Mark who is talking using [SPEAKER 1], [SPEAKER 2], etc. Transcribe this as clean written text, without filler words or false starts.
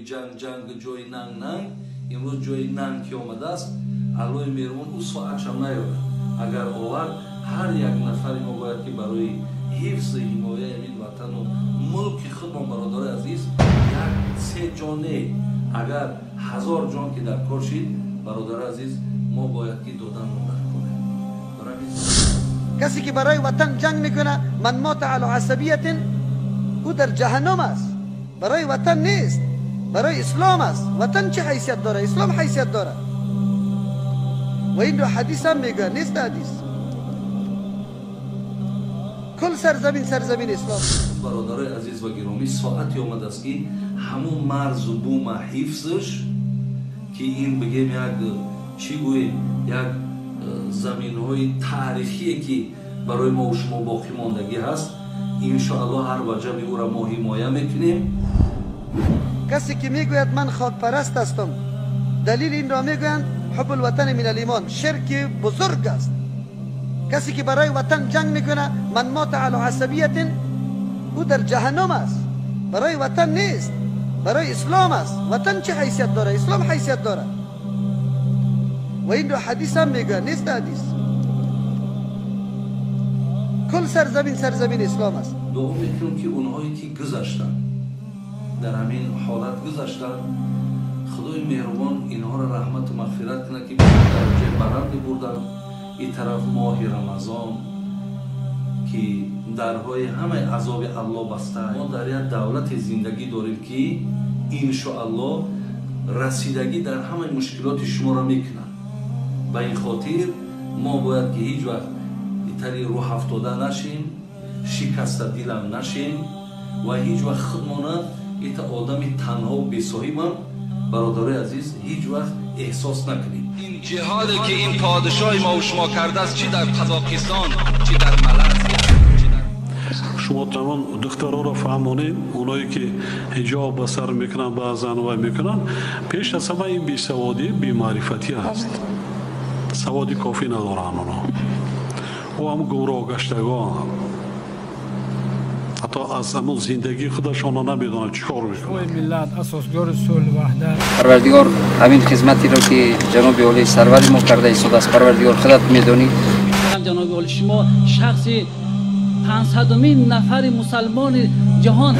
[SPEAKER 1] جنگ جای ننگ امروز جای ننگ که آمده است علای میرمون او ساعتش هم نیاورد اگر آورد هر یک نفری ما باید که برای حفظ حمایه امید وطن و ملک خودمان برادر عزیز یک 3 جانه اگر 1000 جان که در کار شد برادر عزیز ما باید که دادن کنیم.
[SPEAKER 2] کسی که برای وطن جنگ میکنه من مات علی عصبیت او در جهنم است. برای وطن نیست، برای اسلام است. وطن چه حیثیت داره؟ اسلام حیثیت داره و این رو حدیث هم میگه، نیست حدیث. کل سرزمین اسلام.
[SPEAKER 1] برادر عزیز و گرامی ساعتی آمده است که همون مرز و بوم حفظش که این بگیم یک چی گوییم یک زمین های تاریخی که برای ما و شما باقی ماندگی هست انشاءالله هر وجبی او را ما حمایه میکنیم.
[SPEAKER 2] کسی که میگوید من خاک پرست هستم دلیل این را میگویند حب الوطن من الایمان، شرک بزرگ است. کسی که برای وطن جنگ میکنه من مات علی عصبیت او در جهنم است. برای وطن نیست، برای اسلام است. وطن چه حیثیت داره؟ اسلام حیثیت داره و این رو حدیث هم میگه، نیست حدیث. کل سرزمین اسلام است.
[SPEAKER 1] دعا میکنم که اونهایی که گذشتن در همین حالت گذشتن خدای مهربان اینها را رحمت و مغفرت کنه که به درجه بلند بردن. این طرف ماه رمضان که درهای همه عذاب الله بسته، ما در یک دولت زندگی داریم که انشاءالله رسیدگی در همه مشکلات شما را میکنن. به این خاطر ما باید که هیچ وقت ایتری روح افتاده نشیم، شکست دلم نشیم و هیچ وقت خودمانه ایت آدم تنها و بی‌صاحب برادر عزیز هیچ وقت احساس نکنید. این جهادی که این پادشاه ما و شما کرده است چی در قزاقستان چی در ملز
[SPEAKER 3] شما تمام دخترها را فهمانید، اونایی که حجاب به سر میکنن بعضن و میکنن پیش از همه این بی‌سوادی بی‌معرفتی هست. سوادی کافی ندارن اونا و هم گمراه گشتگان حتی از همون زندگی خودشان نمیدونن چیکار میکنن.
[SPEAKER 4] ملت اساسگار صلح و وحدت.
[SPEAKER 5] پروردگار همین خدمتی رو که جناب عالی سرور ما کرده ایستاد است پروردگار خودت میدونی.
[SPEAKER 6] جناب عالی شما شخص 500مین نفر مسلمان جهان